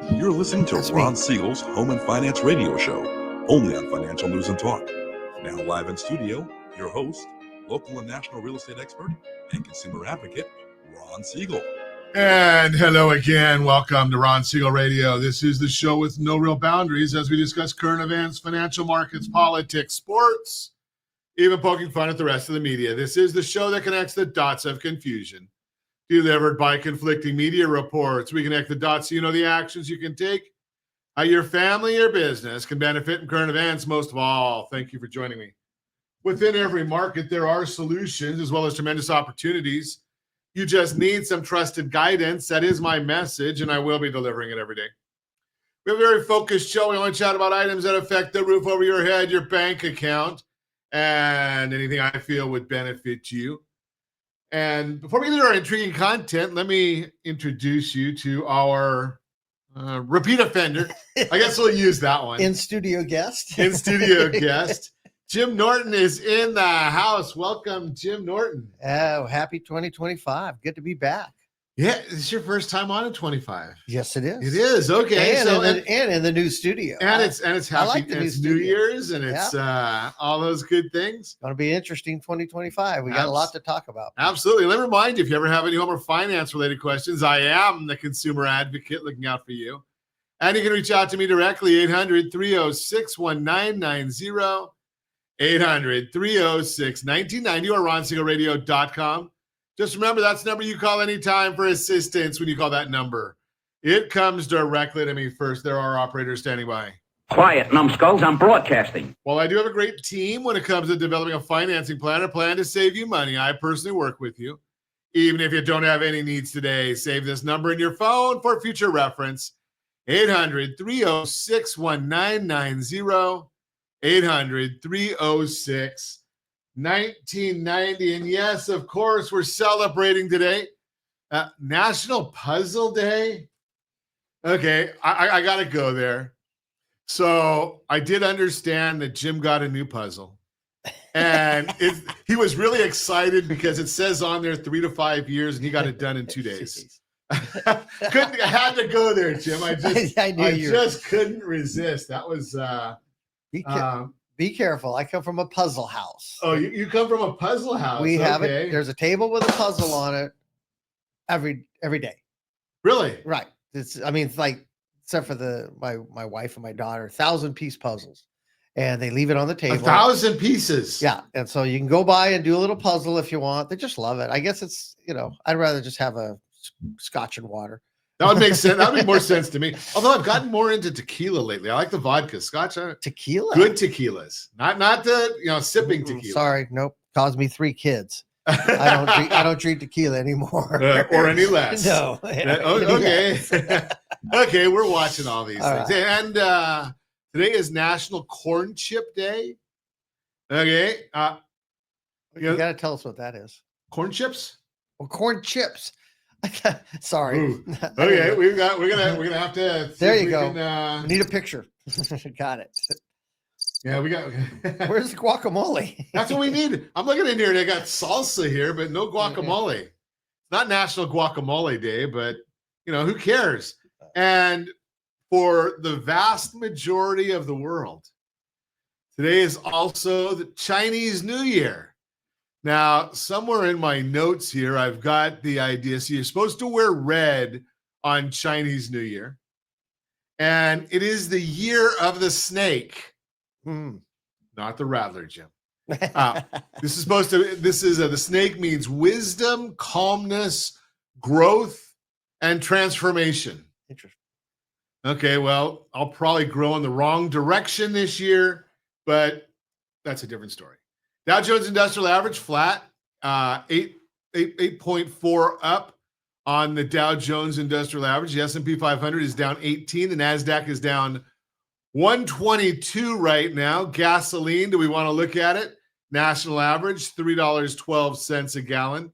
You're listening to That's Ron me. Siegel's Home and Finance Radio Show, only on Financial News and Talk. Now live in studio, your host, local and national real estate expert and consumer advocate, Ron Siegel. And hello again. Welcome to Ron Siegel Radio. This is the show with no real boundaries as we discuss current events, financial markets, politics, sports, even poking fun at the rest of the media. This is the show that connects the dots of confusion. Delivered by conflicting media reports. We connect the dots so you know the actions you can take, how your family or business can benefit from current events. Most of all, thank you for joining me. Within every market, there are solutions as well as tremendous opportunities. You just need some trusted guidance. That is my message, and I will be delivering it every day. We have a very focused show. We only chat about items that affect the roof over your head, your bank account, and anything I feel would benefit you. And before we get into our intriguing content, let me introduce you to our repeat offender. I guess we'll use that one. In-studio guest. In-studio guest. Jim Norton is in the house. Welcome, Jim Norton. Oh, happy 2025. Good to be back. Yeah, this is your first time on in 25. Yes, it is. It is. Okay. And, and in the new studio. And it's happy. I like the it's new New studio. Year's and it's all those good things. Going to be interesting 2025. We got a lot to talk about. Absolutely. Let me remind you, if you ever have any home or finance related questions, I am the consumer advocate looking out for you. And you can reach out to me directly, 800-306-1990, 800-306-1990, or RonSiegelRadio.com. Just remember, that's the number you call anytime for assistance when you call that number. It comes directly to me first. There are operators standing by. Quiet, numbskulls, I'm broadcasting. Well, I do have a great team when it comes to developing a financing plan or plan to save you money. I personally work with you. Even if you don't have any needs today, save this number in your phone for future reference. 800-306-1990, 800-306-1990. And yes, of course, we're celebrating today. National Puzzle Day. Okay, I got to go there. So I did understand that Jim got a new puzzle. And he was really excited because it says on there 3 to 5 years, and he got it done in 2 days. I had to go there, Jim. I just couldn't resist. That was Be careful. I come from a puzzle house. Oh, you come from a puzzle house. We have it. There's a table with a puzzle on it every day. Really? Right. Except for my wife and my daughter, 1,000-piece puzzles. And they leave it on the table. 1,000 pieces. Yeah. And so you can go by and do a little puzzle if you want. They just love it. I guess it's, I'd rather just have a scotch and water. That would make sense. That would make more sense to me. Although I've gotten more into tequila lately. I like the vodka. Scotch. Tequila? Good tequilas. Not the, sipping tequila. Sorry. Nope. Caused me 3 kids. I don't drink tequila anymore. Or any less. No. Okay. Okay, we're watching all these All things. right. And today is National Corn Chip Day. Okay. You got to tell us what that is. Corn chips? Well, corn chips. Sorry. Ooh. Okay, we're gonna have to. There you go. We need a picture. Got it. Yeah, we got. Where's the guacamole? That's what we need. I'm looking in here. They got salsa here, but no guacamole. It's not National Guacamole Day, but who cares? And for the vast majority of the world, today is also the Chinese New Year. Now, somewhere in my notes here, I've got the idea. So you're supposed to wear red on Chinese New Year. And it is the year of the snake. Not the rattler, Jim. The snake means wisdom, calmness, growth, and transformation. Interesting. Okay, well, I'll probably grow in the wrong direction this year, but that's a different story. Dow Jones Industrial Average flat, 8.4 up on the Dow Jones Industrial Average. The S&P 500 is down 18. The NASDAQ is down 122 right now. Gasoline, do we want to look at it? National average, $3.12 a gallon.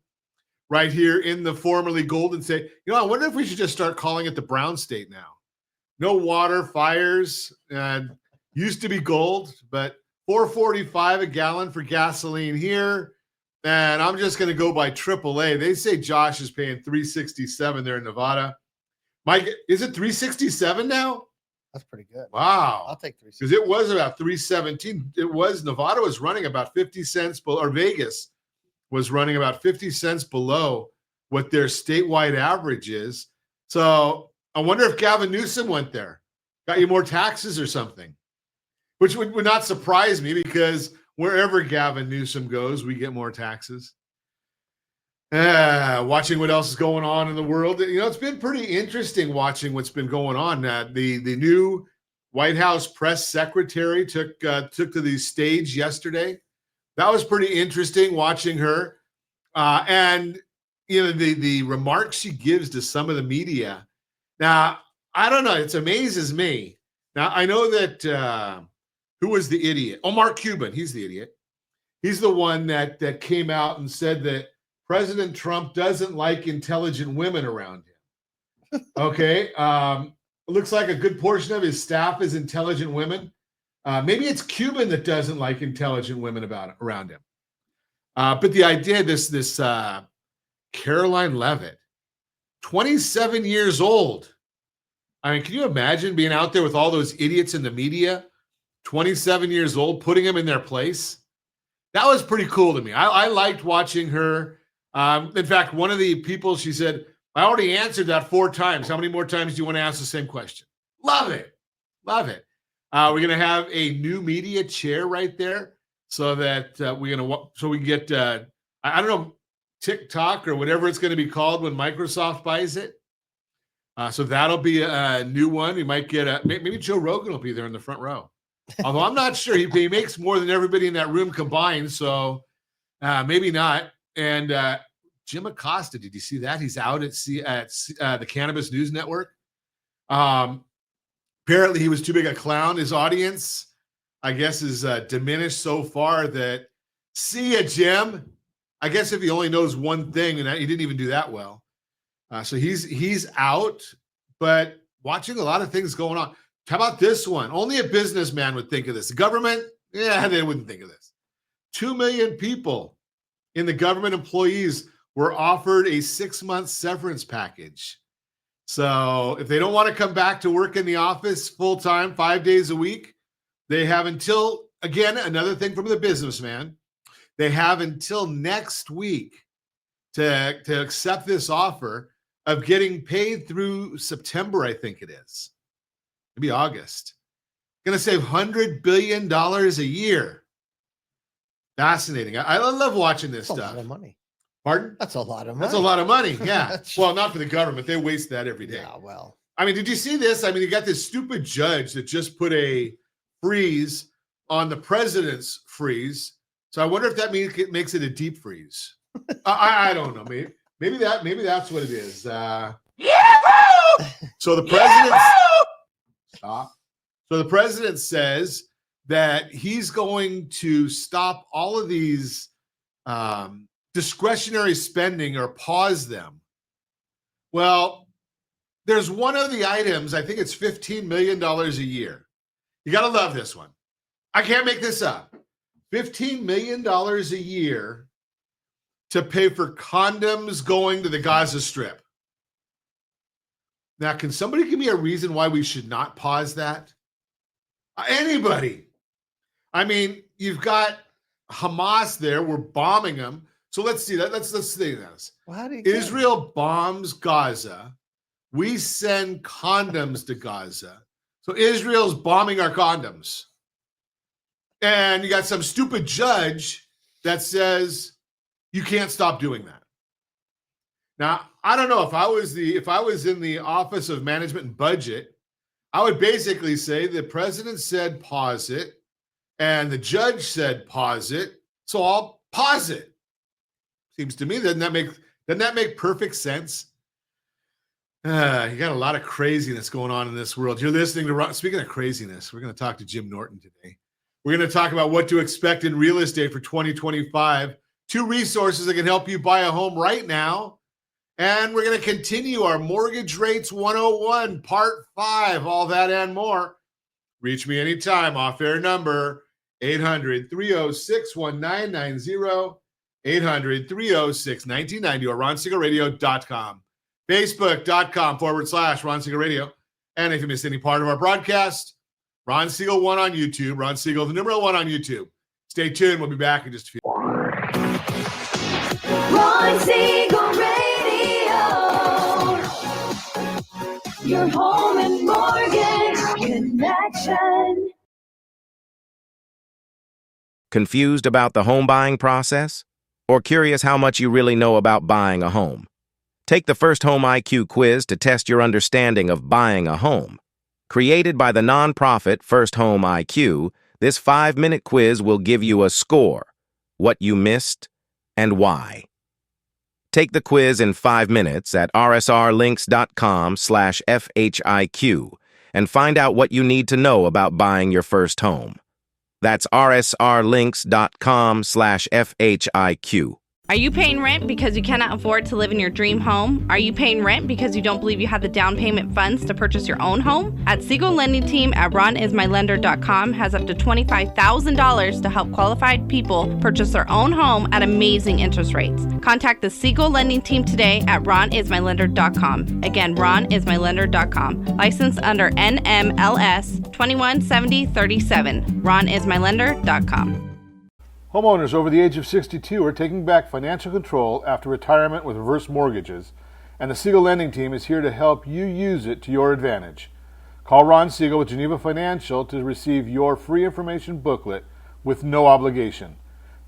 Right here in the formerly Golden State. I wonder if we should just start calling it the brown state now. No water, fires, used to be gold, but $4.45 a gallon for gasoline here. And I'm just going to go by AAA. They say Josh is paying $3.67 there in Nevada. Mike, is it 367 now? That's pretty good. Wow. I'll take 3. Because it was about 317. Nevada was running about 50 cents below, or Vegas was running about 50 cents below what their statewide average is. So I wonder if Gavin Newsom went there, got you more taxes or something, which would not surprise me because wherever Gavin Newsom goes, we get more taxes. Watching what else is going on in the world. It's been pretty interesting watching what's been going on. The new White House press secretary took to the stage yesterday. That was pretty interesting watching her. And the remarks she gives to some of the media. Now, I don't know. It amazes me. Now, I know that who was the idiot? Oh, Mark Cuban. He's the idiot. He's the one that came out and said that President Trump doesn't like intelligent women around him. Okay. It looks like a good portion of his staff is intelligent women. Maybe it's Cuban that doesn't like intelligent women around him. But the idea, this Caroline Leavitt, 27 years old. I mean, can you imagine being out there with all those idiots in the media, 27 years old, putting them in their place? That was pretty cool to me. I liked watching her. In fact, one of the people, she said, I already answered that 4 times. How many more times do you want to ask the same question? Love it. Love it. We're going to have a new media chair right there so that we can get, I don't know, TikTok or whatever it's going to be called when Microsoft buys it. So that'll be a new one. You might get maybe Joe Rogan will be there in the front row. Although I'm not sure. He makes more than everybody in that room combined. So maybe not. And Jim Acosta, did you see that? He's out at the Cannabis News Network. Apparently he was too big a clown. His audience, I guess, is diminished so far that, see ya, Jim. I guess if he only knows one thing, and he didn't even do that well. So he's out, but watching a lot of things going on. How about this one? Only a businessman would think of this. The government, they wouldn't think of this. 2 million people in the government employees were offered a 6-month severance package. So if they don't want to come back to work in the office full-time, 5 days a week, they have until, again, another thing from the businessman, they have until next week to accept this offer of getting paid through September, I think it is. Maybe August. Going to save $100 billion a year. Fascinating. I love watching this That's stuff. a lot of money. Pardon? That's a lot of money. That's a lot of money. Yeah. Well, not for the government. They waste that every day. Yeah, well. I mean, did you see this? I mean, you got this stupid judge that just put a freeze on the president's freeze. So I wonder if that makes it a deep freeze. I don't know. Maybe that's what it is. So the president stop. So the president says that he's going to stop all of these discretionary spending or pause them. Well, there's one of the items, I think it's $15 million a year. You got to love this one. I can't make this up. $15 million a year to pay for condoms going to the Gaza Strip. Now, can somebody give me a reason why we should not pause that? Anybody. I mean, you've got Hamas there. We're bombing them. So let's see that. Let's see this. Well, Israel bombs Gaza. We send condoms to Gaza. So Israel's bombing our condoms. And you got some stupid judge that says you can't stop doing that. Now, I don't know if I was in the Office of Management and Budget, I would basically say the president said pause it, and the judge said pause it, so I'll pause it. Seems to me, doesn't that make perfect sense? You got a lot of craziness going on in this world. You're listening to, speaking of craziness, we're going to talk to Jim Norton today. We're going to talk about what to expect in real estate for 2025. 2 resources that can help you buy a home right now. And we're going to continue our Mortgage Rates 101, Part 5, all that and more. Reach me anytime. Off-air number, 800-306-1990, 800-306-1990, or RonSiegelRadio.com. Facebook.com/Ron Siegel Radio. And if you missed any part of our broadcast, Ron Siegel 1 on YouTube. Ron Siegel, the number 1 on YouTube. Stay tuned. We'll be back in just a few. Ron Siegel Radio. Your home and mortgage connection. Confused about the home buying process? Or curious how much you really know about buying a home? Take the First Home IQ quiz to test your understanding of buying a home. Created by the nonprofit First Home IQ, this 5-minute quiz will give you a score, what you missed, and why. Take the quiz in 5 minutes at rsrlinks.com/FHIQ and find out what you need to know about buying your first home. That's rsrlinks.com/FHIQ. Are you paying rent because you cannot afford to live in your dream home? Are you paying rent because you don't believe you have the down payment funds to purchase your own home? At Siegel Lending Team at ronismylender.com has up to $25,000 to help qualified people purchase their own home at amazing interest rates. Contact the Siegel Lending Team today at ronismylender.com. Again, ronismylender.com. Licensed under NMLS 217037. ronismylender.com. Homeowners over the age of 62 are taking back financial control after retirement with reverse mortgages, and the Siegel Lending Team is here to help you use it to your advantage. Call Ron Siegel with Geneva Financial to receive your free information booklet with no obligation.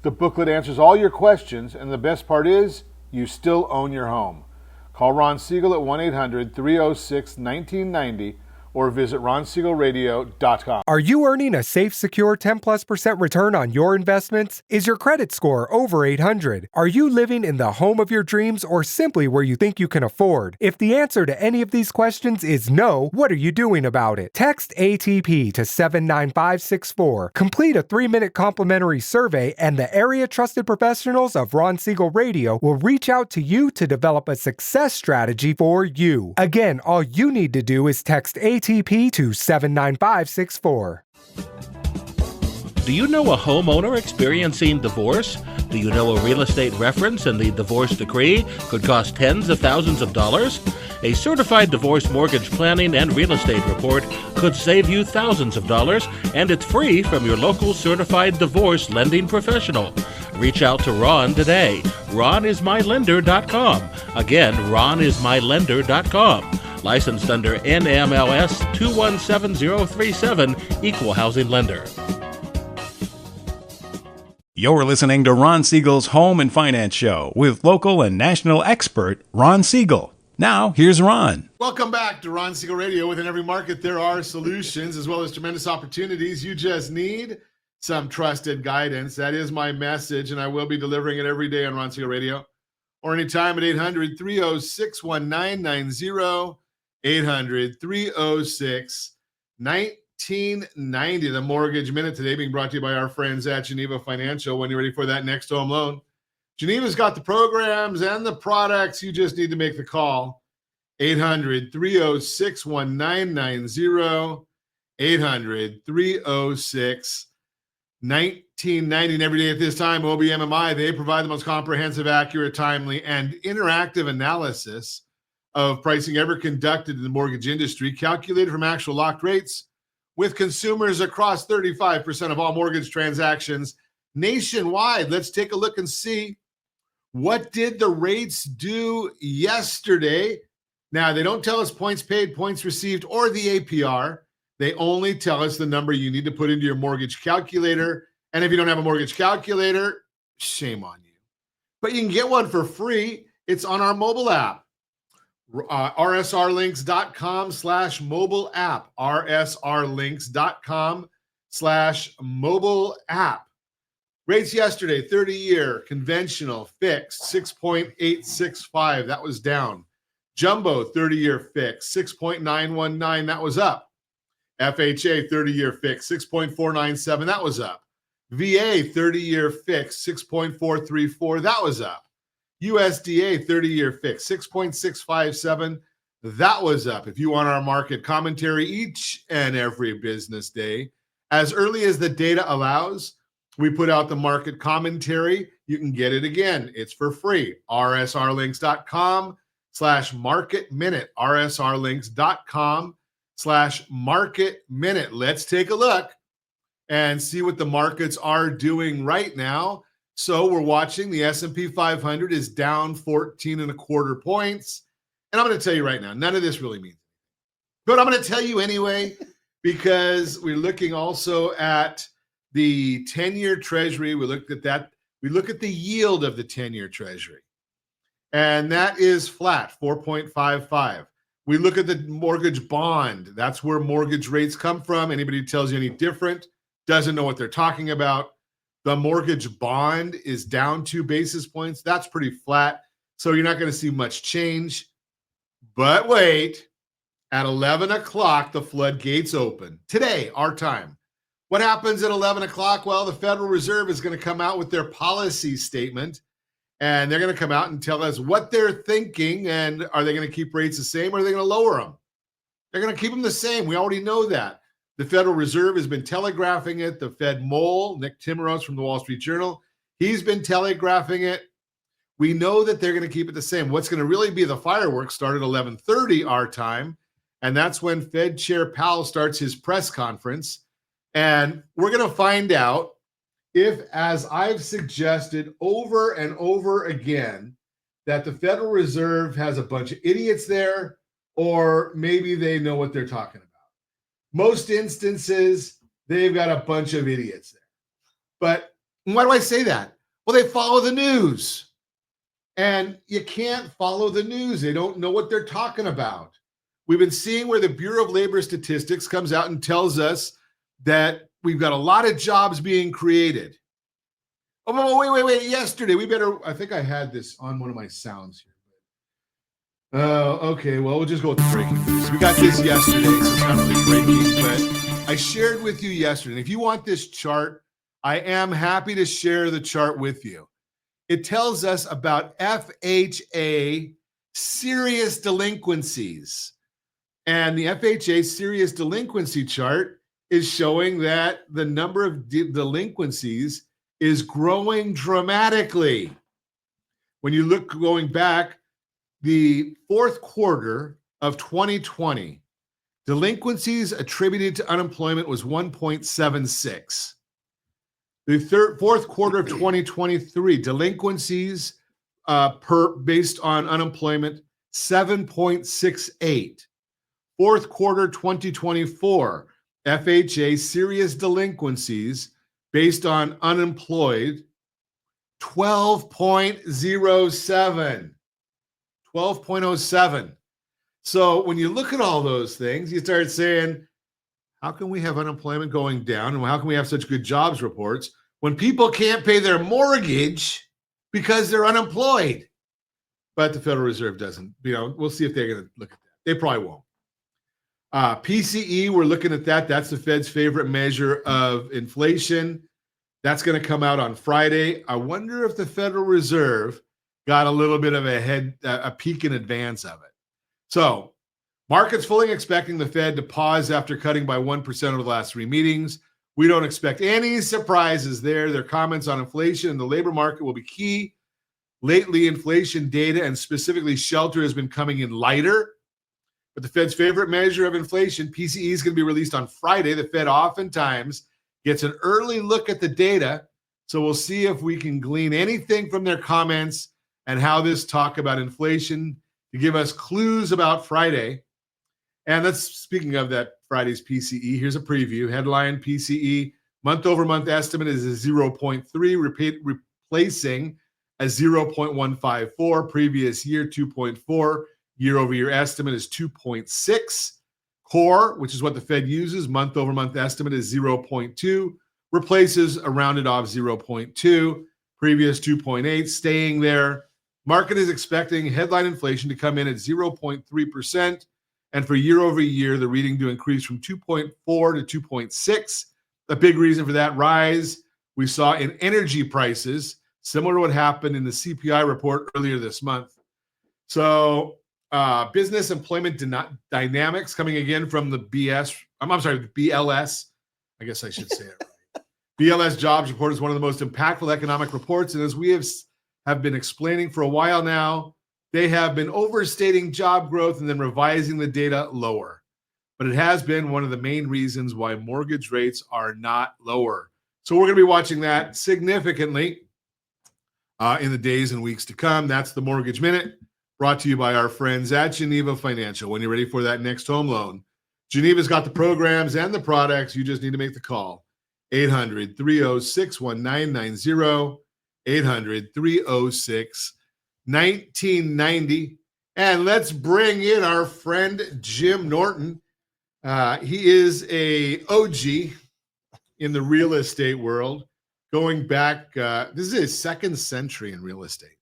The booklet answers all your questions, and the best part is, you still own your home. Call Ron Siegel at 1-800-306-1990 or visit ronsiegelradio.com. Are you earning a safe, secure 10+% return on your investments? Is your credit score over 800? Are you living in the home of your dreams or simply where you think you can afford? If the answer to any of these questions is no, what are you doing about it? Text ATP to 79564. Complete a 3-minute complimentary survey and the area trusted professionals of Ron Siegel Radio will reach out to you to develop a success strategy for you. Again, all you need to do is text ATP to 79564. Do you know a homeowner experiencing divorce? Do you know a real estate reference and the divorce decree could cost tens of thousands of dollars? A certified divorce mortgage planning and real estate report could save you thousands of dollars, and it's free from your local certified divorce lending professional. Reach out to Ron today. ronismylender.com. Again, ronismylender.com. Licensed under NMLS 217037, Equal Housing Lender. You're listening to Ron Siegel's Home and Finance Show with local and national expert Ron Siegel. Now, here's Ron. Welcome back to Ron Siegel Radio. Within every market, there are solutions as well as tremendous opportunities. You just need some trusted guidance. That is my message, and I will be delivering it every day on Ron Siegel Radio or anytime at 800-306-1990. 800-306-1990. The Mortgage Minute today being brought to you by our friends at Geneva Financial. When you're ready for that next home loan, Geneva's got the programs and the products. You just need to make the call. 800-306-1990. 800-306-1990. And every day at this time, OBMMI, they provide the most comprehensive, accurate, timely, and interactive analysis of pricing ever conducted in the mortgage industry, calculated from actual locked rates with consumers across 35% of all mortgage transactions nationwide. Let's take a look and see, what did the rates do yesterday? Now, they don't tell us points paid, points received, or the APR. They only tell us the number you need to put into your mortgage calculator. And if you don't have a mortgage calculator, shame on you. But you can get one for free. It's on our mobile app. rsrlinks.com/mobile app. rsrlinks.com/mobile app. Rates yesterday, 30-year conventional fixed, 6.865. That was down. Jumbo 30-year fixed, 6.919. That was up. FHA 30-year fixed, 6.497. That was up. VA 30-year fixed, 6.434. That was up. USDA 30-year fixed, 6.657. That was up. If you want our market commentary each and every business day, as early as the data allows, we put out the market commentary. You can get it again. It's for free. rsrlinks.com. rsrlinks.com/market minute, rsrlinks.com/market minute. Let's take a look and see what the markets are doing right now. So we're watching the S&P 500 is down 14.25 points. And I'm going to tell you right now, none of this really means anything. But I'm going to tell you anyway, because we're looking also at the 10-year Treasury. We looked at that. We look at the yield of the 10-year Treasury. And that is flat, 4.55. We look at the mortgage bond. That's where mortgage rates come from. Anybody who tells you any different doesn't know what they're talking about. The mortgage bond is down 2 basis points. That's pretty flat. So you're not going to see much change. But wait, at 11 o'clock, the floodgates open. Today, our time. What happens at 11 o'clock? Well, the Federal Reserve is going to come out with their policy statement, and they're going to come out and tell us what they're thinking, and are they going to keep rates the same, or are they going to lower them? They're going to keep them the same. We already know that. The Federal Reserve has been telegraphing it. The Fed mole, Nick Timiraos from the Wall Street Journal, he's been telegraphing it. We know that they're going to keep it the same. What's going to really be the fireworks start at 11:30 our time, and that's when Fed Chair Powell starts his press conference. And we're going to find out if, as I've suggested over and over again, that the Federal Reserve has a bunch of idiots there, or maybe they know what they're talking about. Most instances, they've got a bunch of idiots there. But why do I say that? Well, they follow the news. And you can't follow the news. They don't know what they're talking about. We've been seeing where the Bureau of Labor Statistics comes out and tells us that we've got a lot of jobs being created. Oh, wait. Yesterday, I think I had this on one of my sounds here. Okay. Well, we'll just go with the breaking news. We got this yesterday, so it's not really breaking, but I shared with you yesterday. And if you want this chart, I am happy to share the chart with you. It tells us about FHA serious delinquencies. And the FHA serious delinquency chart is showing that the number of delinquencies is growing dramatically. When you look going back, the fourth quarter of 2020, delinquencies attributed to unemployment was 1.76. The fourth quarter of 2023, delinquencies based on unemployment, 7.68. Fourth quarter 2024, FHA serious delinquencies based on unemployed, 12.07. 12.07. So when you look at all those things, you start saying, how can we have unemployment going down? And how can we have such good jobs reports when people can't pay their mortgage because they're unemployed? But the Federal Reserve doesn't. We'll see if they're going to look at that. They probably won't. PCE, we're looking at that. That's the Fed's favorite measure of inflation. That's going to come out on Friday. I wonder if the Federal Reserve got a little bit of a peek in advance of it. So markets fully expecting the Fed to pause after cutting by 1% over the last 3 meetings. We don't expect any surprises there. Their comments on inflation and the labor market will be key. Lately, inflation data and specifically shelter has been coming in lighter. But the Fed's favorite measure of inflation, PCE, is going to be released on Friday. The Fed oftentimes gets an early look at the data. So we'll see if we can glean anything from their comments and how this talk about inflation to give us clues about Friday. And speaking of that Friday's PCE, here's a preview. Headline PCE, month-over-month estimate is a 0.3, replacing a 0.154. Previous year, 2.4. Year-over-year estimate is 2.6. Core, which is what the Fed uses, month-over-month estimate is 0.2. Replaces a rounded off 0.2. Previous 2.8, staying there. Market is expecting headline inflation to come in at 0.3%. And for year-over-year, the reading to increase from 2.4 to 2.6. A big reason for that rise we saw in energy prices, similar to what happened in the CPI report earlier this month. So business employment dynamics coming again from the BLS. I guess I should say it right. BLS jobs report is one of the most impactful economic reports. And as we have been explaining for a while now, They have been overstating job growth and then revising the data lower. But it has been one of the main reasons why mortgage rates are not lower. So we're going to be watching that significantly in the days and weeks to come. That's the Mortgage Minute, brought to you by our friends at Geneva Financial. When you're ready for that next home loan, Geneva's got the programs and the products. You just need to make the call. 800-306-1990, 800-306-1990. And let's bring in our friend Jim Norton. He is a OG in the real estate world, going back. This is his second century in real estate.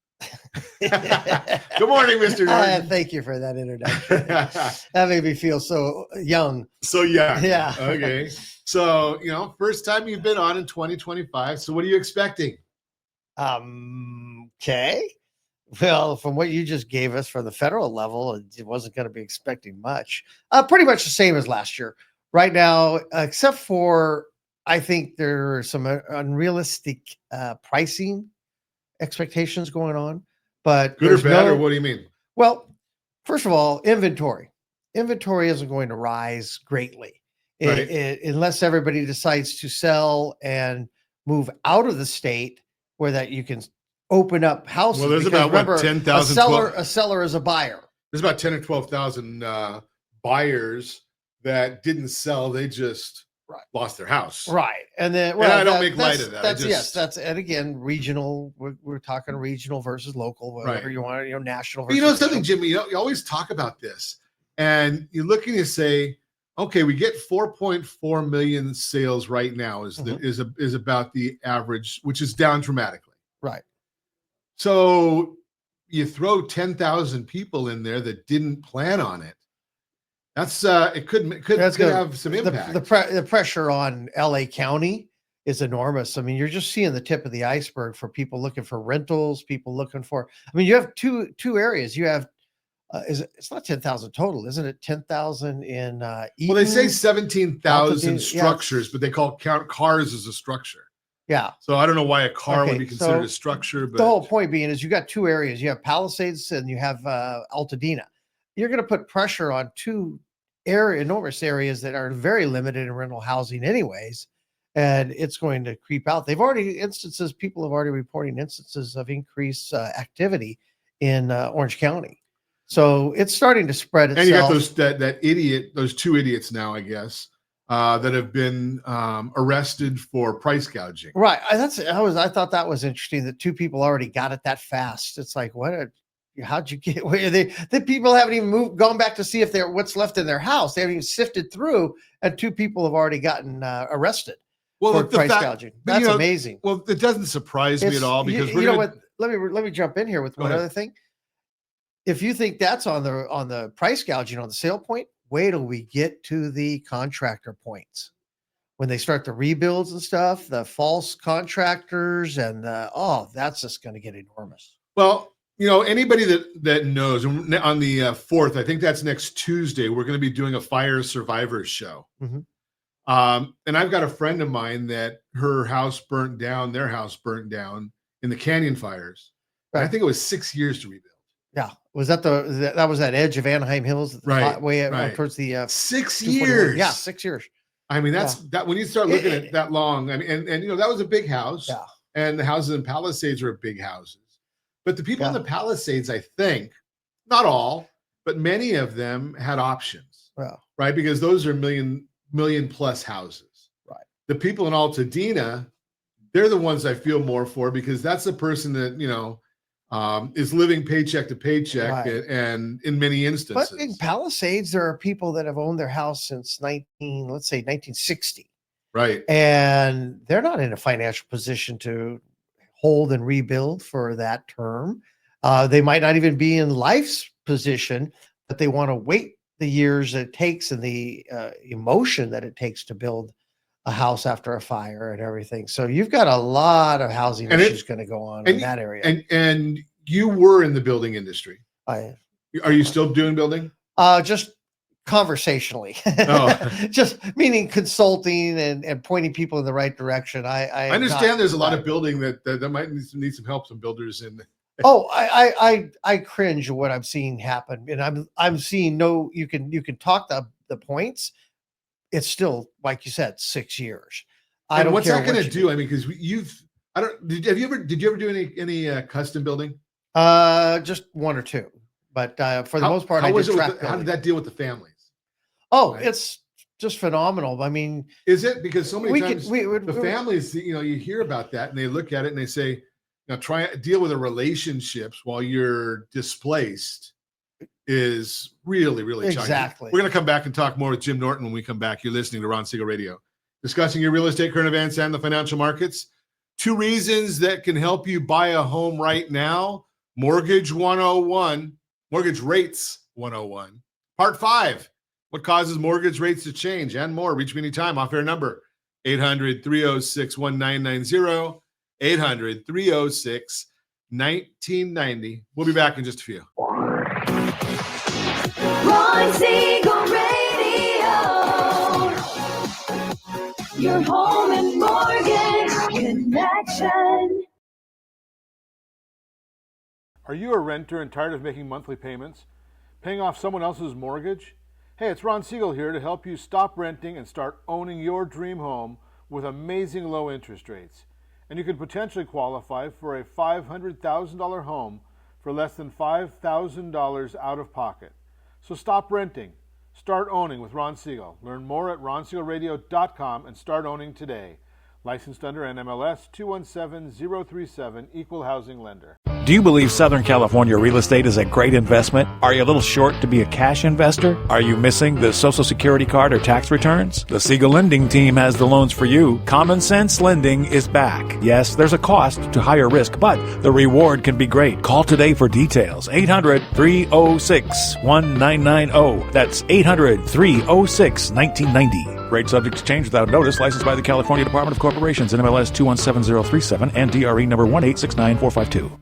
Good morning, Mr. Norton. Thank you for that introduction. That made me feel so young. So young. Yeah. Okay. So, first time you've been on in 2025. So what are you expecting? Okay. Well, from what you just gave us for the federal level, it wasn't going to be expecting much. Pretty much the same as last year. Right now, except for I think there are some unrealistic pricing expectations going on. But good or bad, or what do you mean? Well, first of all, inventory. Inventory isn't going to rise greatly unless everybody decides to sell and move out of the state where that you can open up houses. Well, there's about 10,000. A seller is a buyer. There's about 10 or 12,000 buyers that didn't sell. They just lost their house. Right. And then, and I don't make light of that. And again, regional, we're talking regional versus local, whatever you want, national. Versus something, Jimmy, you always talk about this, and you look and you say, okay, we get 4.4 million sales right now is about the average, which is down dramatically. Right. So you throw 10,000 people in there that didn't plan on it. That's it could have some impact. The pressure on LA County is enormous. I mean, you're just seeing the tip of the iceberg for people looking for rentals, people looking for. I mean, you have two areas. You have it's not 10,000 total, isn't it? 10,000 in Eden? Well, they say 17,000 structures, but they count cars as a structure. Yeah. So I don't know why a car would be considered a structure, but the whole point being is you got two areas. You have Palisades and you have Altadena. You're going to put pressure on two enormous areas that are very limited in rental housing anyways, and it's going to creep out. People have already reporting instances of increased activity in Orange County. So it's starting to spread itself. And you got those two idiots now, I guess, that have been arrested for price gouging. Right. I thought that was interesting that two people already got it that fast. It's like, how'd you get where the people haven't even gone back to see if what's left in their house. They haven't even sifted through, and two people have already gotten arrested for price gouging. That's amazing. Well, it doesn't surprise me at all because what? Let me jump in here with one other thing. If you think that's on the price gouging on the sale point, wait till we get to the contractor points. When they start the rebuilds and stuff, the false contractors and that's just going to get enormous. Well, anybody that knows, on the 4th, I think that's next Tuesday, we're going to be doing a fire survivors show. Mm-hmm. And I've got a friend of mine that their house burnt down in the Canyon fires. Right. I think it was 6 years to rebuild. Yeah. Was that that edge of Anaheim Hills? Right. Towards the 6 years. Yeah. 6 years. I mean, that when you start looking at that long, I mean, and that was a big house. Yeah. And the houses in Palisades are big houses. But the people in the Palisades, I think, not all, but many of them had options. Yeah. Right? Because those are million plus houses. Right. The people in Altadena, they're the ones I feel more for because that's the person that, is living paycheck to paycheck and in many instances. But in Palisades, there are people that have owned their house since 1960. Right. And they're not in a financial position to hold and rebuild for that term. They might not even be in life's position, but they want to wait the years it takes and the emotion that it takes to build a house after a fire and everything. So you've got a lot of housing issues going to go on in that area. And you were in the building industry. Are you still doing building? Just conversationally, Oh. just meaning consulting and pointing people in the right direction. I understand there's a lot of building that might need some help, some builders in Oh, I cringe at what I'm seeing happen, and I'm seeing you can talk the points. It's still, like you said, 6 years. I don't what's care that going what to you do? I mean, because did you ever do any custom building? Just one or two, but for the most part, how I was did it track how did that deal with the families? Oh, Right. it's just phenomenal. I mean, Is it because so many times the we- families, you hear about that and they look at it and they say, try deal with the relationships while you're displaced is really, really challenging. Exactly. We're going to come back and talk more with Jim Norton when we come back. You're listening to Ron Siegel Radio, discussing your real estate, current events, and the financial markets. 2 reasons that can help you buy a home right now. Mortgage 101, Mortgage Rates 101. Part 5, what causes mortgage rates to change and more. Reach me anytime. Off-air number, 800-306-1990, 800-306-1990. We'll be back in just a few. Ron Siegel Radio. Your home and mortgage connection. Are you a renter and tired of making monthly payments? Paying off someone else's mortgage? Hey, it's Ron Siegel here to help you stop renting and start owning your dream home with amazing low interest rates. And you could potentially qualify for a $500,000 home for less than $5,000 out of pocket. So stop renting. Start owning with Ron Siegel. Learn more at ronsiegelradio.com and start owning today. Licensed under NMLS 217037, Equal Housing Lender. Do you believe Southern California real estate is a great investment? Are you a little short to be a cash investor? Are you missing the Social Security card or tax returns? The Siegel Lending Team has the loans for you. Common Sense Lending is back. Yes, there's a cost to higher risk, but the reward can be great. Call today for details. 800-306-1990. That's 800-306-1990. Rate subject to change without notice. Licensed by the California Department of Corporations, NMLS 217037 and DRE number 1869452.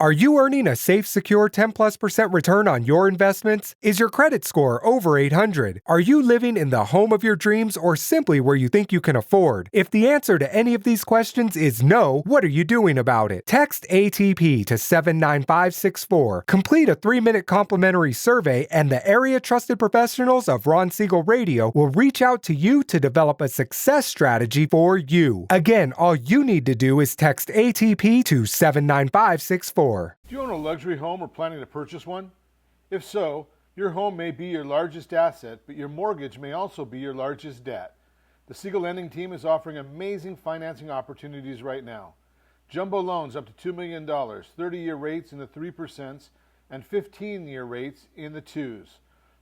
Are you earning a safe, secure 10+% return on your investments? Is your credit score over 800? Are you living in the home of your dreams or simply where you think you can afford? If the answer to any of these questions is no, what are you doing about it? Text ATP to 79564. Complete a 3-minute complimentary survey and the area trusted professionals of Ron Siegel Radio will reach out to you to develop a success strategy for you. Again, all you need to do is text ATP to 79564. Do you own a luxury home or planning to purchase one? If so, your home may be your largest asset, but your mortgage may also be your largest debt. The Siegel Lending Team is offering amazing financing opportunities right now. Jumbo loans up to $2 million, 30-year rates in the 3%, and 15-year rates in the 2s.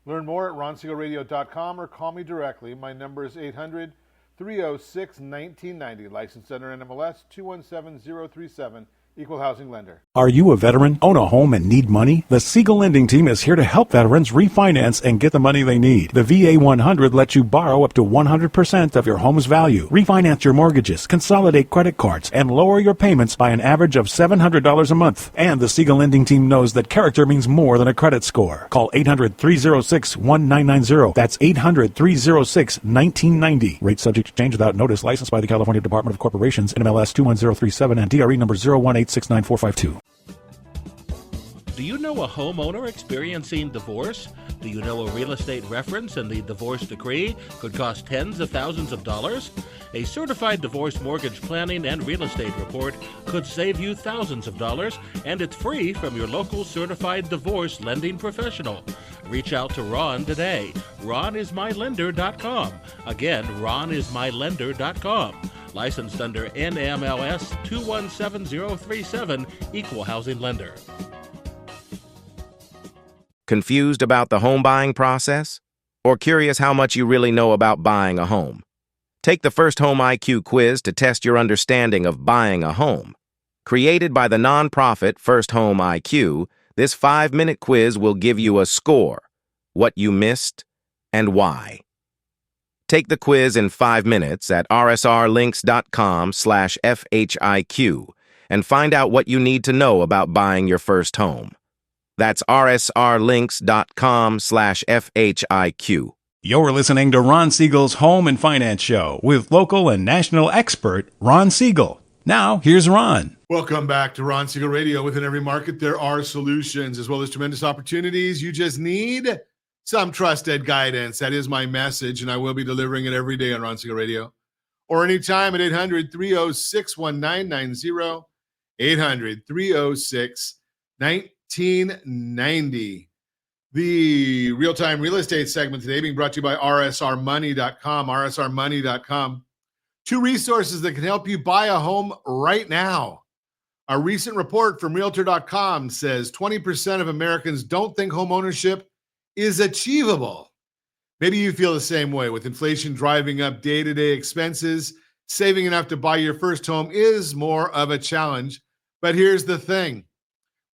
Learn more at ronsiegelradio.com or call me directly. My number is 800-306-1990, licensed under NMLS 217037. Equal Housing Lender. Are you a veteran, own a home, and need money? The Siegel Lending Team is here to help veterans refinance and get the money they need. The VA 100 lets you borrow up to 100% of your home's value, refinance your mortgages, consolidate credit cards, and lower your payments by an average of $700 a month. And the Siegel Lending Team knows that character means more than a credit score. Call 800-306-1990. That's 800-306-1990. Rate subject to change without notice. Licensed by the California Department of Corporations, NMLS 21037 and DRE number 018694552. Do you know a homeowner experiencing divorce? Do you know a real estate reference and the divorce decree could cost tens of thousands of dollars? A certified divorce mortgage planning and real estate report could save you thousands of dollars, and it's free from your local certified divorce lending professional. Reach out to Ron today. RonIsMyLender.com. Again, RonIsMyLender.com. Licensed under NMLS 217037, Equal Housing Lender. Confused about the home buying process? Or curious how much you really know about buying a home? Take the First Home IQ quiz to test your understanding of buying a home. Created by the nonprofit First Home IQ, this 5-minute quiz will give you a score, what you missed, and why. Take the quiz in 5 minutes at rsrlinks.com/FHIQ and find out what you need to know about buying your first home. That's rsrlinks.com/FHIQ. You're listening to Ron Siegel's Home and Finance Show with local and national expert Ron Siegel. Now, here's Ron. Welcome back to Ron Siegel Radio. Within every market, there are solutions as well as tremendous opportunities. You just need some trusted guidance. That is my message, and I will be delivering it every day on Ron Siegel Radio or anytime at 800-306-1990, 800-306-1990. The real-time real estate segment today being brought to you by rsrmoney.com, rsrmoney.com. 2 resources that can help you buy a home right now. A recent report from Realtor.com says 20% of Americans don't think home ownership is achievable. Maybe you feel the same way. With inflation driving up day-to-day expenses, saving enough to buy your first home is more of a challenge. But here's the thing.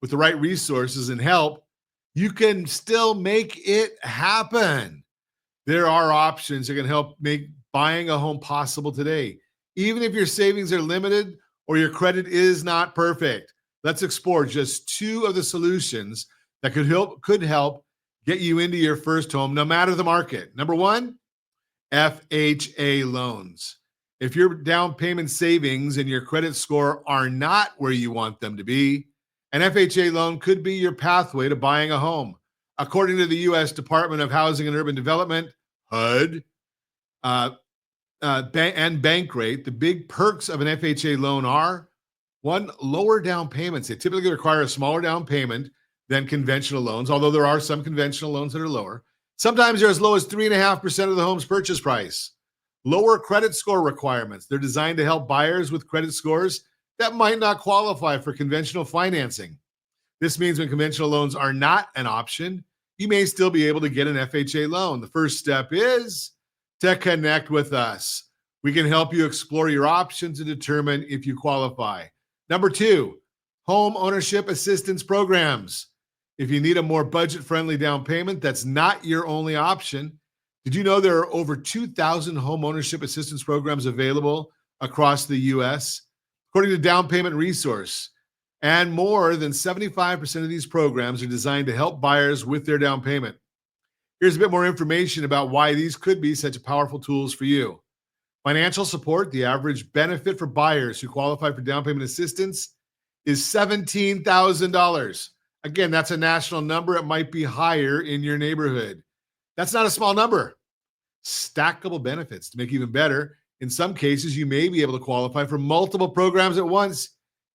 With the right resources and help, you can still make it happen. There are options that can help make buying a home possible today. Even if your savings are limited or your credit is not perfect, let's explore just 2 of the solutions that could help get you into your first home, no matter the market. Number 1, FHA loans. If your down payment savings and your credit score are not where you want them to be, an FHA loan could be your pathway to buying a home. According to the U.S. Department of Housing and Urban Development, HUD, and Bankrate, the big perks of an FHA loan are: 1, lower down payments. They typically require a smaller down payment than conventional loans, although there are some conventional loans that are lower. Sometimes they're as low as 3.5% of the home's purchase price. Lower credit score requirements. They're designed to help buyers with credit scores that might not qualify for conventional financing. This means when conventional loans are not an option, you may still be able to get an FHA loan. The first step is to connect with us. We can help you explore your options and determine if you qualify. Number 2, home ownership assistance programs. If you need a more budget-friendly down payment, that's not your only option. Did you know there are over 2,000 home ownership assistance programs available across the U.S.? According to Down Payment Resource, and more than 75% of these programs are designed to help buyers with their down payment. Here's a bit more information about why these could be such powerful tools for you. Financial support. The average benefit for buyers who qualify for down payment assistance is $17,000. Again, that's a national number. It might be higher in your neighborhood. That's not a small number. Stackable benefits. To make it even better, in some cases, you may be able to qualify for multiple programs at once,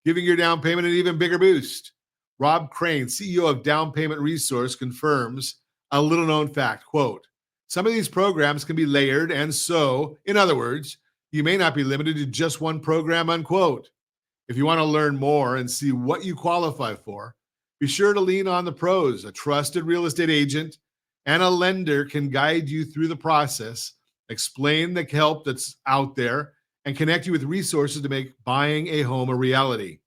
giving your down payment an even bigger boost. Rob Crane, CEO of Down Payment Resource, confirms a little-known fact, quote, some of these programs can be layered, and so, in other words, you may not be limited to just one program, unquote. If you want to learn more and see what you qualify for, be sure to lean on the pros. A trusted real estate agent and a lender can guide you through the process, explain the help that's out there, and connect you with resources to make buying a home a reality.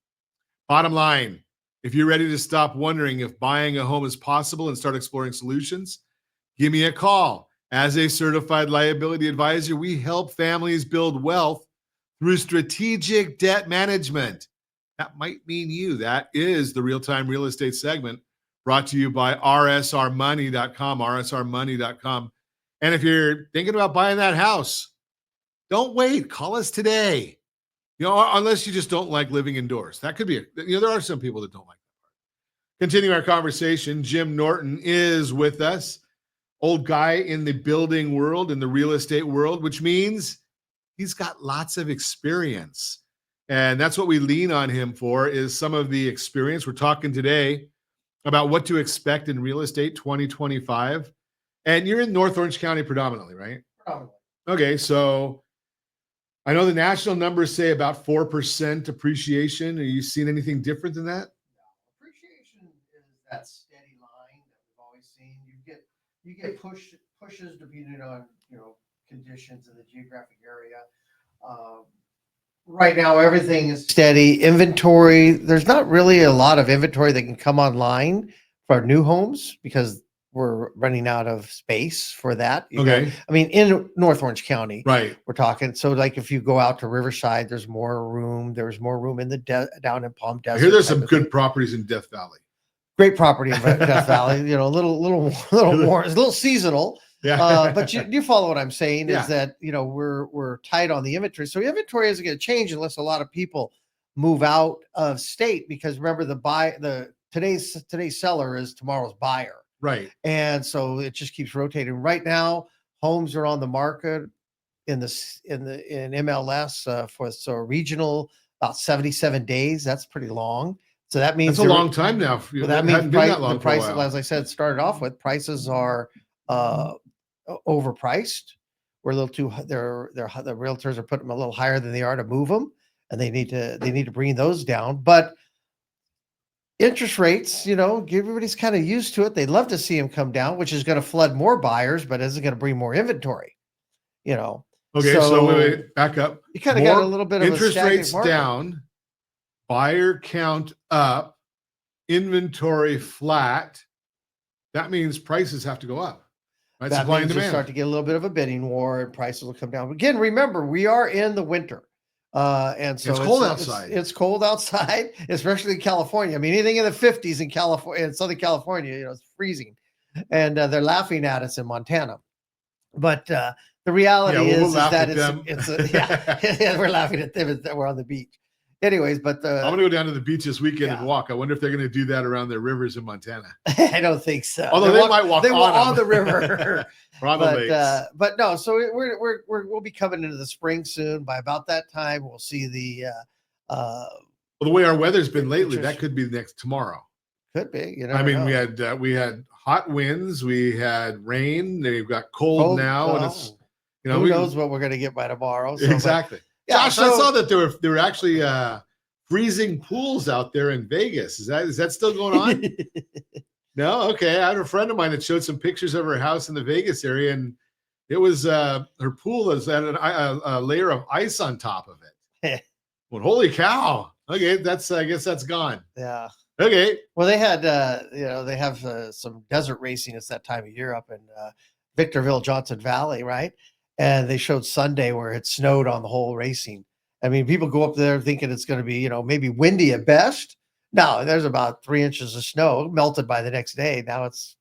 Bottom line, if you're ready to stop wondering if buying a home is possible and start exploring solutions, give me a call. As a certified liability advisor, we help families build wealth through strategic debt management. That might mean you. That is the real-time real estate segment brought to you by rsrmoney.com, rsrmoney.com. And if you're thinking about buying that house, don't wait. Call us today. Unless you just don't like living indoors. That could be, there are some people that don't like that part. Continuing our conversation, Jim Norton is with us. Old guy in the building world, in the real estate world, which means he's got lots of experience. And that's what we lean on him for, is some of the experience. We're talking today about what to expect in real estate 2025. And you're in North Orange County predominantly, right? Probably. Okay, so I know the national numbers say about 4% appreciation. Are you seeing anything different than that? No, appreciation is that steady line that we've always seen. You get pushes depending on conditions in the geographic area. Right now, everything is steady. Inventory, there's not really a lot of inventory that can come online for new homes because we're running out of space for that. Okay. I mean, in North Orange County, right? We're talking. So, like, if you go out to Riverside, there's more room. There's more room in the down in Palm Desert. I hear there's some good properties in Death Valley. Great property in Death Valley. A little more. It's a little seasonal. Yeah. But you follow what I'm saying, Yeah. is that we're tight on the inventory. So inventory isn't going to change unless a lot of people move out of state, because remember today's seller is tomorrow's buyer. Right. And so it just keeps rotating. Right now, homes are on the market in MLS for regional about 77 days. That's pretty long. So that means that's a long time now. Well, that means the prices, as I said, started off with, prices are overpriced. We're a little too. The realtors are putting them a little higher than they are to move them, and they need to bring those down. But interest rates, everybody's kind of used to it. They'd love to see them come down, which is going to flood more buyers, but isn't going to bring more inventory. Okay, so wait, back up. You kind of got a little bit of interest a rates market. Down, buyer count up, inventory flat. That means prices have to go up. Right? That Supply and means you demand. start to get a little bit of a bidding war, and prices will come down. Again, remember, we are in the winter. And so it's cold outside. It's cold outside, especially in California. I mean, anything in the 50s in California, in Southern California, it's freezing, and they're laughing at us in Montana. But the reality is that we're laughing at them that we're on the beach. Anyways, but I'm gonna go down to the beach this weekend and walk. I wonder if they're gonna do that around their rivers in Montana. I don't think so. Although they might walk on the river. But no, so we'll be coming into the spring soon. By about that time, we'll see the the way our weather's been lately, that could be next tomorrow. Could be. I mean, we had hot winds, we had rain, they've got cold now, and it's who knows what we're going to get by tomorrow. So, exactly. Josh, I saw that there were actually freezing pools out there in Vegas. Is that still going on? No, okay. I had a friend of mine that showed some pictures of her house in the Vegas area, and it was her pool had a layer of ice on top of it. Well, holy cow! Okay, I guess that's gone. Yeah. Okay. Well, they had they have some desert racing. It's that time of year up in Victorville, Johnson Valley, right? And they showed Sunday where it snowed on the whole racing. I mean, people go up there thinking it's going to be, maybe windy at best. No, there's about 3 inches of snow melted by the next day. Now it's,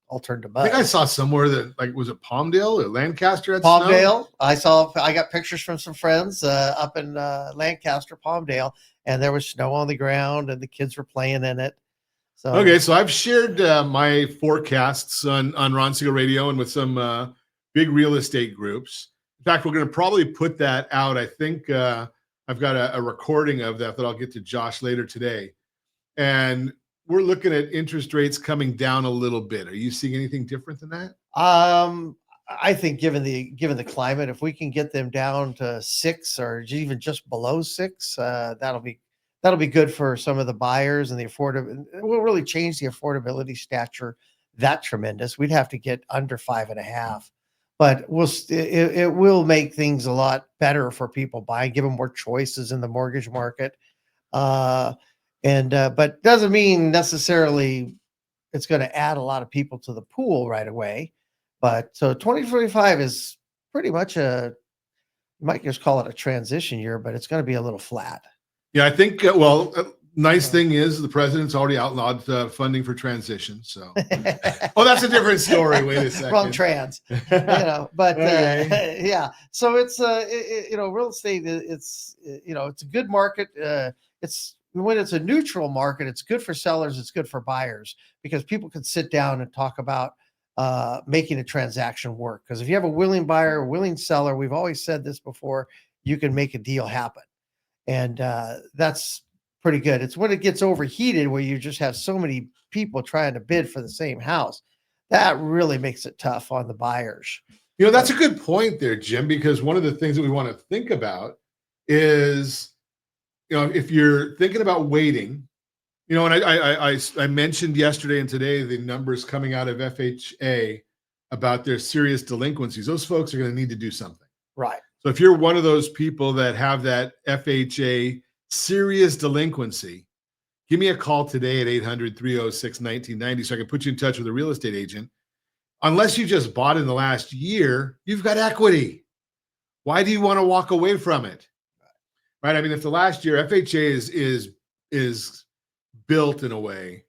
all turned to mud. I think I saw somewhere that was it Palmdale or Lancaster had Palmdale. snow? I got pictures from some friends up in Lancaster, Palmdale, and there was snow on the ground and the kids were playing in it. So okay, so I've shared my forecasts on Ron Siegel Radio and with some big real estate groups. In fact, we're going to probably put that out. I think I've got a recording of that I'll get to Josh later today. And we're looking at interest rates coming down a little bit. Are you seeing anything different than that? I think given the climate, if we can get them down to 6 or even just below 6, that'll be good for some of the buyers, and it will really change the affordability stature that tremendous. We'd have to get under 5.5, but it will make things a lot better for people buying, give them more choices in the mortgage market. But doesn't mean necessarily it's going to add a lot of people to the pool right away. But so 2025 is pretty much you might just call it a transition year, but it's going to be a little flat. Yeah, I think, nice thing is the president's already outlawed funding for transition. So, that's a different story. Wait a second. Wrong trans, but okay. Yeah. So it's, real estate, it's a good market. When it's a neutral market, it's good for sellers. It's good for buyers because people can sit down and talk about making a transaction work. Because if you have a willing buyer, a willing seller, we've always said this before, you can make a deal happen. And that's pretty good. It's when it gets overheated where you just have so many people trying to bid for the same house. That really makes it tough on the buyers. That's a good point there, Jim, because one of the things that we want to think about is, if you're thinking about waiting, and I mentioned yesterday and today the numbers coming out of FHA about their serious delinquencies. Those folks are going to need to do something. Right. So if you're one of those people that have that FHA serious delinquency, give me a call today at 800-306-1990 so I can put you in touch with a real estate agent. Unless you just bought in the last year, you've got equity. Why do you want to walk away from it? Right? I mean, if the last year FHA is built in a way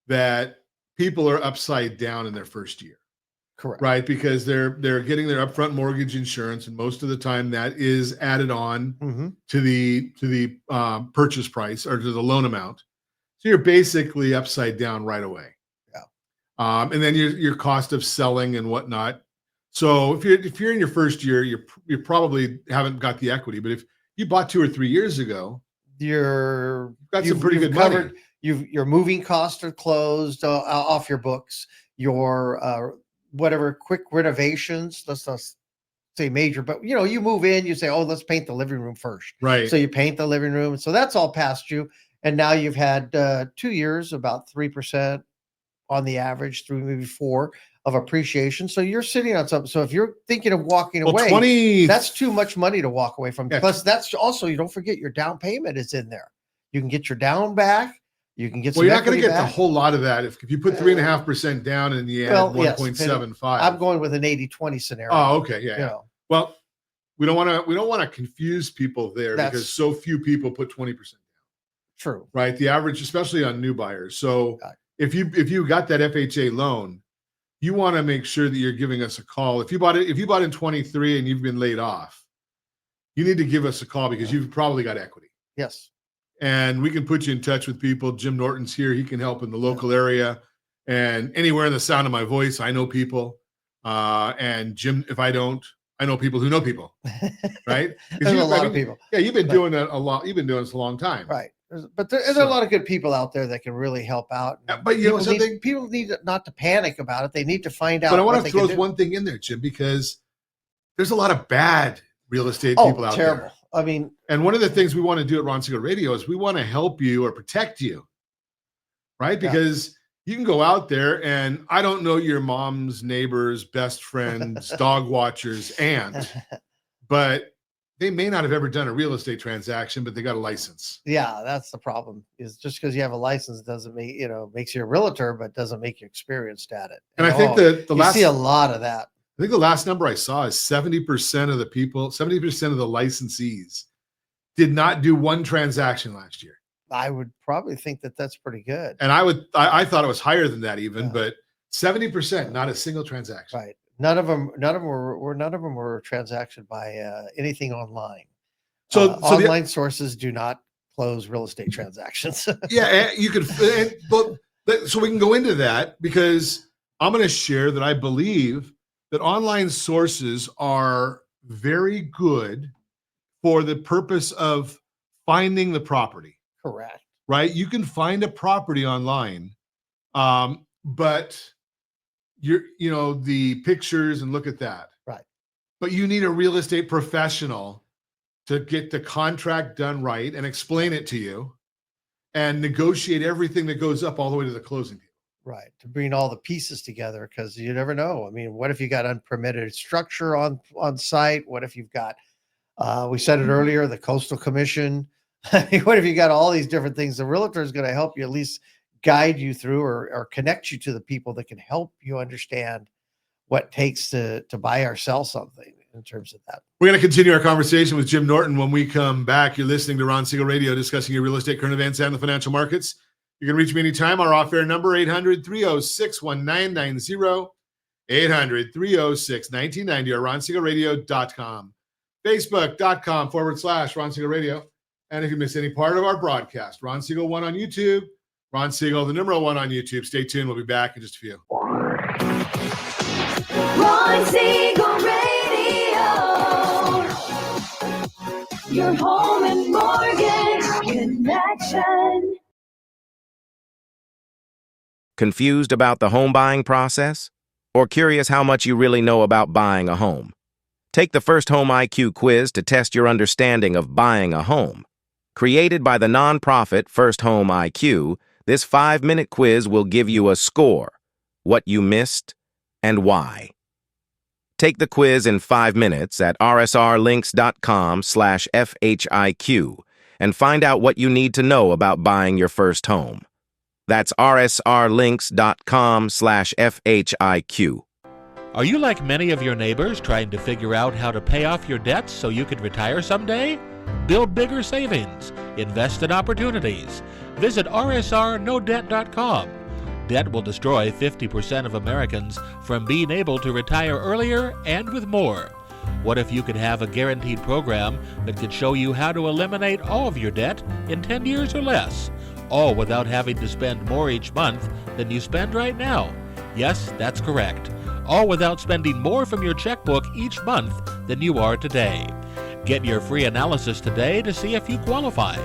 that people are upside down in their first year. Correct. right? Because they're getting their upfront mortgage insurance, and most of the time that is added on to the purchase price or to the loan amount. So you're basically upside down right away. Yeah. And then your cost of selling and whatnot. So if you're in your first year, you probably haven't got the equity. But if you bought 2 or 3 years ago, you've got some pretty good money. Your moving costs are closed off your books. Your whatever quick renovations, let's not say major, but you move in, you say, oh, let's paint the living room first. Right. So you paint the living room. So that's all past you. And now you've had 2 years, about 3% on the average, through maybe 4 of appreciation. So you're sitting on something. So if you're thinking of walking away, that's too much money to walk away from. Yeah. Plus, that's also, you don't forget your down payment is in there. You can get your down back. You can get some. Well, you're not going to get a whole lot of that if you put 3.5% down and you add 1.75. I'm going with an 80-20 scenario. Oh, okay, yeah. Well, we don't want to confuse people there because so few people put 20% down. True. Right. The average, especially on new buyers. So if you got that FHA loan, you want to make sure that you're giving us a call. If you bought in 23 and you've been laid off, you need to give us a call because you've probably got equity. Yes. And we can put you in touch with people. Jim Norton's here. He can help in the local area and anywhere in the sound of my voice. I know people. And Jim, if I don't, I know people who know people. Right? There's a lot of people. Yeah, you've been doing it a lot. You've been doing this a long time. Right. But there's a lot of good people out there that can really help out. But you know something? People need not to panic about it. They need to find out. But I want to throw one thing in there, Jim, because there's a lot of bad real estate people out there. I mean, and one of the things we want to do at Ron Siegel Radio is we want to help you or protect you, right? Because you can go out there and I don't know your mom's neighbor's best friend's dog watcher's aunt, but they may not have ever done a real estate transaction, but they got a license. Yeah, that's the problem. Is just because you have a license doesn't make makes you a realtor, but doesn't make you experienced at it. And I think the last, you see a lot of that. I think the last number I saw is 70% of the people, 70% of the licensees did not do one transaction last year. I would probably think that that's pretty good. And I thought it was higher than that even, but 70%, not a single transaction. Right. None of them were transacted by anything online. So online sources do not close real estate transactions. Yeah, you could, but so we can go into that because I'm going to share that I believe that online sources are very good for the purpose of finding the property. Correct. Right? You can find a property online, but the pictures and look at that. Right. But you need a real estate professional to get the contract done right and explain it to you and negotiate everything that goes up all the way to the closing table. Right. To bring all the pieces together, because you never know. I mean, what if you got unpermitted structure on site? What if you've got, we said it earlier, the Coastal Commission? What if you got all these different things? The realtor is going to help you at least guide you through or connect you to the people that can help you understand what it takes to buy or sell something in terms of that. We're going to continue our conversation with Jim Norton when we come back. You're listening to Ron Siegel Radio, discussing your real estate, current events, and the financial markets. You can reach me anytime. Our off-air number, 800-306-1990, 800-306-1990, or RonSiegelRadio.com, Facebook.com/Ron Siegel Radio. And if you miss any part of our broadcast, Ron Siegel 1 on YouTube, Ron Siegel, the number 1 on YouTube. Stay tuned. We'll be back in just a few. Ron Siegel Radio, your home and mortgage connection. Confused about the home buying process? Or curious how much you really know about buying a home? Take the First Home IQ quiz to test your understanding of buying a home. Created by the nonprofit First Home IQ, this 5-minute quiz will give you a score, what you missed, and why. Take the quiz in 5 minutes at rsrlinks.com/FHIQ and find out what you need to know about buying your first home. That's rsrlinks.com/FHIQ. Are you like many of your neighbors trying to figure out how to pay off your debts so you can retire someday? Build bigger savings. Invest in opportunities. Visit rsrnodebt.com. Debt will destroy 50% of Americans from being able to retire earlier and with more. What if you could have a guaranteed program that could show you how to eliminate all of your debt in 10 years or less, all without having to spend more each month than you spend right now? Yes, that's correct. All without spending more from your checkbook each month than you are today. Get your free analysis today to see if you qualify.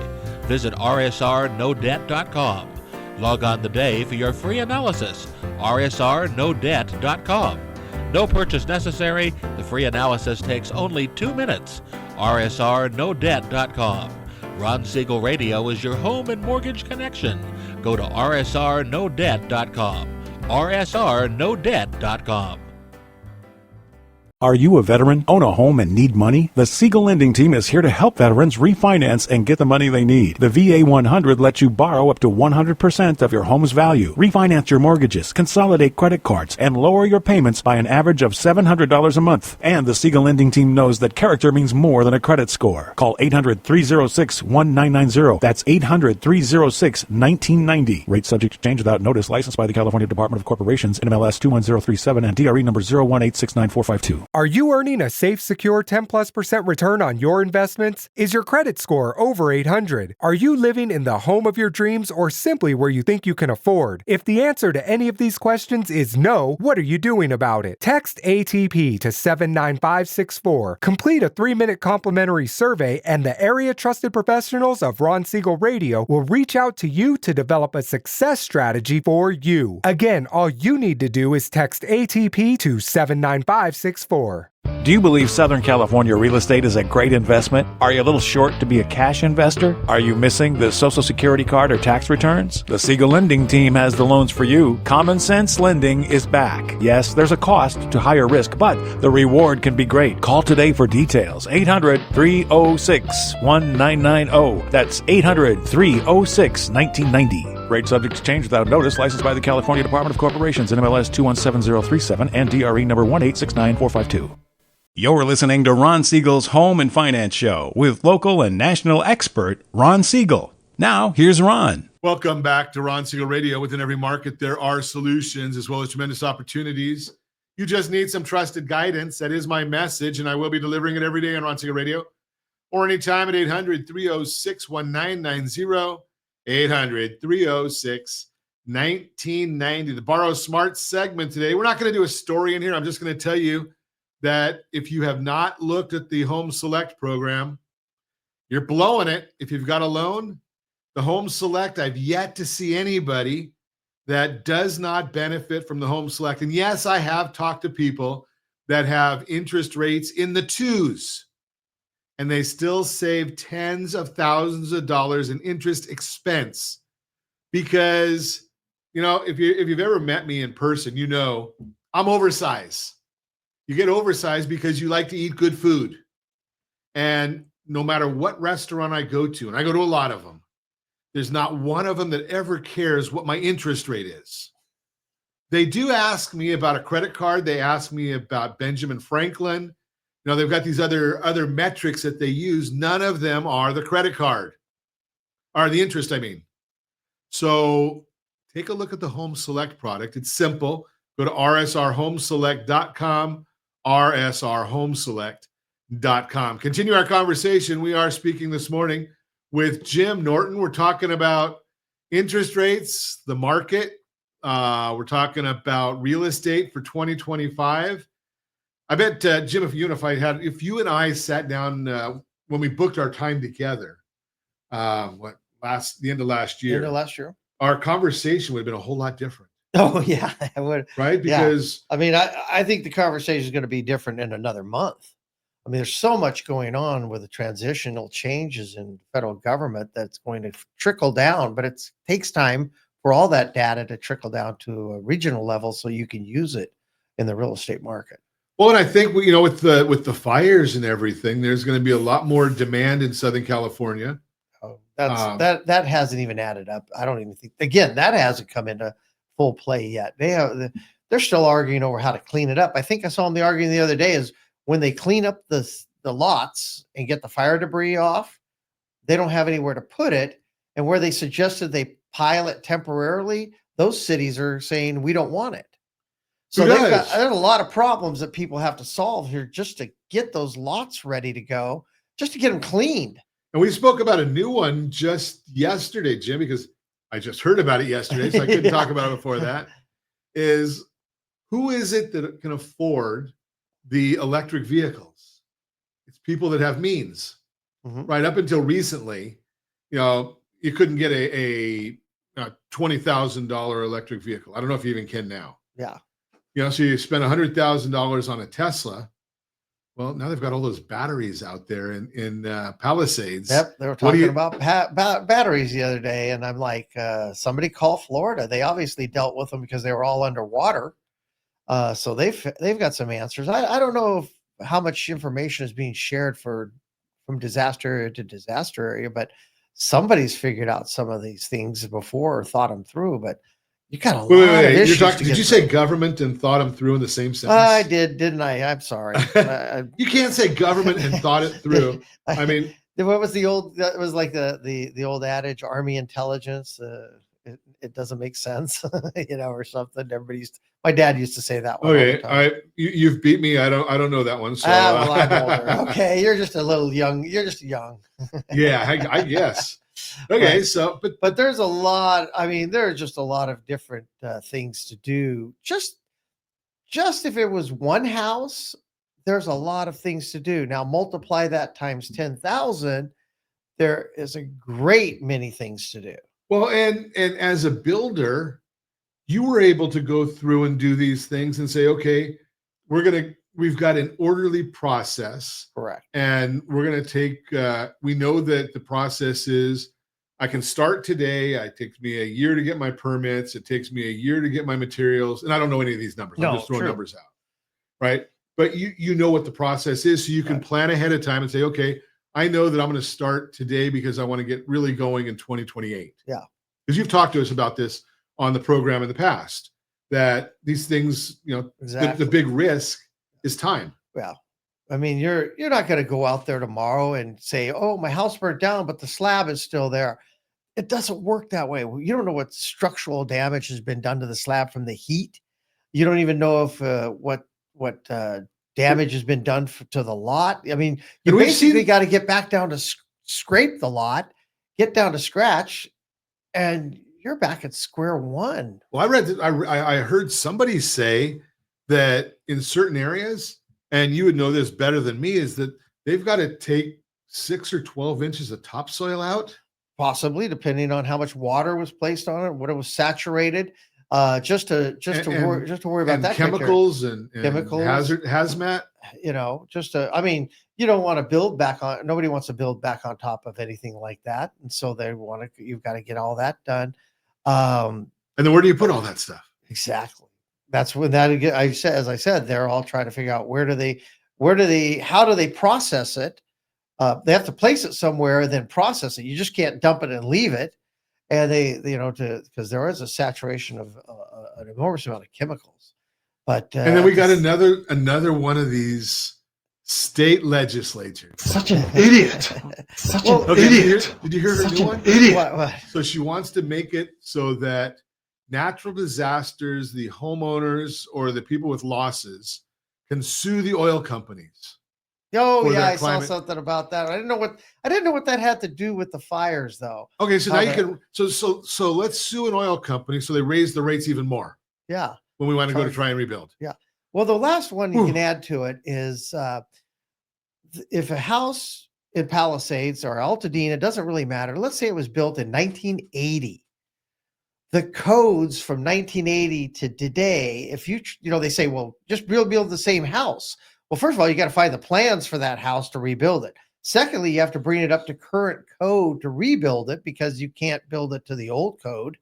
Visit rsrnodebt.com. Log on today for your free analysis, rsrnodebt.com. No purchase necessary. The free analysis takes only 2 minutes. rsrnodebt.com. Ron Siegel Radio is your home and mortgage connection. Go to rsrnodebt.com. rsrnodebt.com. Are you a veteran, own a home, and need money? The Siegel Lending Team is here to help veterans refinance and get the money they need. The VA 100 lets you borrow up to 100% of your home's value, refinance your mortgages, consolidate credit cards, and lower your payments by an average of $700 a month. And the Siegel Lending Team knows that character means more than a credit score. Call 800-306-1990. That's 800-306-1990. Rate subject to change without notice. Licensed by the California Department of Corporations, NMLS 21037, and DRE number 018694452. Are you earning a safe, secure 10+% return on your investments? Is your credit score over 800? Are you living in the home of your dreams or simply where you think you can afford? If the answer to any of these questions is no, what are you doing about it? Text ATP to 79564. Complete a 3-minute complimentary survey, and the area trusted professionals of Ron Siegel Radio will reach out to you to develop a success strategy for you. Again, all you need to do is text ATP to 79564. Do you believe Southern California real estate is a great investment? Are you a little short to be a cash investor? Are you missing the Social Security card or tax returns? The Siegel Lending Team has the loans for you. Common Sense Lending is back. Yes, there's a cost to higher risk, but the reward can be great. Call today for details. 800-306-1990. That's 800-306-1990. Rate subject to change without notice. Licensed by the California Department of Corporations, NMLS 217037, and DRE number 1869452. You're listening to Ron Siegel's Home and Finance Show with local and national expert Ron Siegel. Now, here's Ron. Welcome back to Ron Siegel Radio. Within every market, there are solutions as well as tremendous opportunities. You just need some trusted guidance. That is my message, and I will be delivering it every day on Ron Siegel Radio or anytime at 800-306-1990, 800-306-1990. The Borrow Smart segment today. We're not going to do a story in here. I'm just going to tell you that if you have not looked at the Home Select program, you're blowing it. If you've got a loan, the Home Select, I've yet to see anybody that does not benefit from the Home Select. And yes, I have talked to people that have interest rates in the 2s, and they still save tens of thousands of dollars in interest expense. Because, you know, if you've ever met me in person, you know I'm oversized. You get oversized because you like to eat good food. And no matter what restaurant I go to, and I go to a lot of them, there's not one of them that ever cares what my interest rate is. They do ask me about a credit card. They ask me about Benjamin Franklin. You know, they've got these other metrics that they use. None of them are the credit card, or the interest, I mean. So take a look at the Home Select product. It's simple. Go to rsrhomeselect.com, rsrhomeselect.com. Continue our conversation. We are speaking this morning with Jim Norton. We're talking about interest rates, the market. We're talking about real estate for 2025. I bet, Jim, if you and I sat down when we booked our time together, the end of last year. Our conversation would have been a whole lot different. Oh, yeah, I would. Right? Because I mean, I think the conversation is going to be different in another month. I mean, there's so much going on with the transitional changes in federal government that's going to trickle down, but it takes time for all that data to trickle down to a regional level so you can use it in the real estate market. Well, and I think, you know, with the fires and everything, there's going to be a lot more demand in Southern California. Oh, that hasn't even added up. I don't even think, again, that hasn't come into full play yet. They're still arguing over how to clean it up. I think I saw them arguing the other day is when they clean up the lots and get the fire debris off, they don't have anywhere to put it. And where they suggested they pile it temporarily, those cities are saying we don't want it. So Who does? there's a lot of problems that people have to solve here just to get those lots ready to go, just to get them cleaned. And we spoke about a new one just yesterday, Jim, because I just heard about it yesterday, so I couldn't talk about it before that. Is who is it that can afford the electric vehicles? It's people that have means. Right up until recently, you couldn't get a $20,000 electric vehicle. I don't know if you even can now. Yeah. So you spend $100,000 on a Tesla. Well, now they've got all those batteries out there in Palisades. Yep, they were talking about batteries the other day, and I'm like, somebody call Florida. They obviously dealt with them because they were all underwater. So they've got some answers. I don't know how much information is being shared from disaster area to disaster area, but somebody's figured out some of these things before or thought them through. But you got a lot of issues. Did you say government and thought them through in the same sentence? I did, didn't I? I'm sorry. You can't say government and thought it through. I mean, what was the old? That was like the old adage, Army intelligence. It doesn't make sense, or something. My dad used to say that one. Okay, you've beat me. I don't know that one. So well, I'm older. Okay, you're just a little young. You're just young. Yeah, I guess. Okay, but there's a lot. I mean, there are just a lot of different things to do. Just if it was one house, there's a lot of things to do. Now multiply that times 10,000. There is a great many things to do. Well, and as a builder, you were able to go through and do these things and say, okay, we've got an orderly process. Correct. And we're going to take, we know that the process is, I can start today. It takes me a year to get my permits. It takes me a year to get my materials. And I don't know any of these numbers. I'm just throwing numbers out. Right. But you know what the process is. So you can plan ahead of time and say, okay, I know that I'm going to start today because I want to get really going in 2028. Yeah. Because you've talked to us about this on the program in the past, that these things, exactly. the big risk is time. Well, I mean, you're not going to go out there tomorrow and say, oh, my house burnt down, but the slab is still there. It doesn't work that way. You don't know what structural damage has been done to the slab from the heat. You don't even know if what damage has been done to the lot. I mean, you basically got to get back down to scrape the lot, get down to scratch, and you're back at square one. Well, I heard somebody say that in certain areas, and you would know this better than me, is that they've got to take 6 or 12 inches of topsoil out. Possibly, depending on how much water was placed on it, what it was saturated. Just to worry about that. Chemicals and chemicals, hazmat. I mean, you don't want to build back on. Nobody wants to build back on top of anything like that, and so you've got to get all that done. And then where do you put all that stuff? Exactly. That's when as I said, they're all trying to figure out how do they process it? They have to place it somewhere and then process it. You just can't dump it and leave it. And because there is a saturation of an enormous amount of chemicals. But and then we got another one of these state legislatures. Such an idiot. Such an idiot. Did you hear her new one? Idiot. What? So she wants to make it so that natural disasters, the homeowners or the people with losses can sue the oil companies. Oh yeah, I saw something about that. I didn't know what that had to do with the fires, though. Okay, so now you can. So let's sue an oil company so they raise the rates even more. Yeah. When we want to go to try and rebuild. Yeah. Well, the last one you can add to it is if a house in Palisades or Altadena, doesn't really matter. Let's say it was built in 1980. The codes from 1980 to today, if they say, well, just build the same house. Well, first of all, you got to find the plans for that house to rebuild it. Secondly, you have to bring it up to current code to rebuild it because you can't build it to the old code.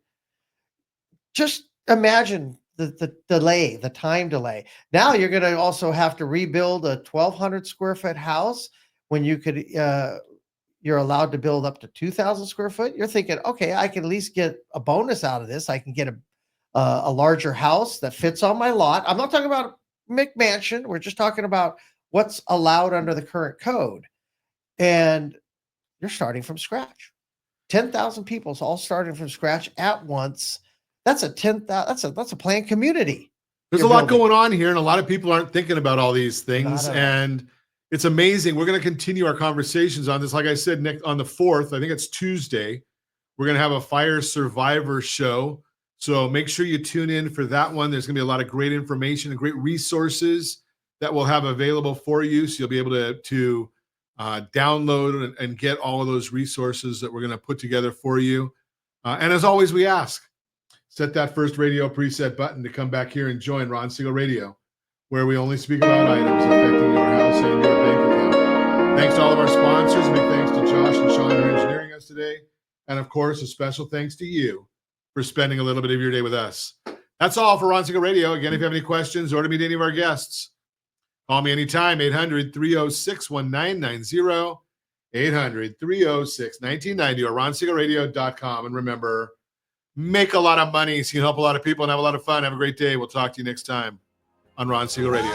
Just imagine the time delay. Now you're going to also have to rebuild a 1,200 square foot house when you could, you're allowed to build up to 2,000 square foot. You're thinking, okay, I can at least get a bonus out of this. I can get a larger house that fits on my lot. I'm not talking about McMansion. We're just talking about what's allowed under the current code. And you're starting from scratch. 10,000 people all starting from scratch at once. That's a that's a planned community. There's a lot going on here, and a lot of people aren't thinking about all these things. Not at all. And it's amazing. We're going to continue our conversations on this. Like I said, next on the 4th, I think it's Tuesday, we're going to have a fire survivor show. So make sure you tune in for that one. There's going to be a lot of great information and great resources that we'll have available for you. So you'll be able to download and get all of those resources that we're going to put together for you. And as always, we ask, set that first radio preset button to come back here and join Ron Siegel Radio, where we only speak about items affecting your house and your bank account. Thanks to all of our sponsors. Big thanks to Josh and Sean for engineering us today. And of course, a special thanks to you for spending a little bit of your day with us. That's all for Ron Siegel Radio. Again, if you have any questions or to meet any of our guests, call me anytime, 800-306-1990, 800-306-1990, or ronsiegelradio.com. And remember, make a lot of money so you can help a lot of people and have a lot of fun. Have a great day. We'll talk to you next time on Ron Siegel Radio.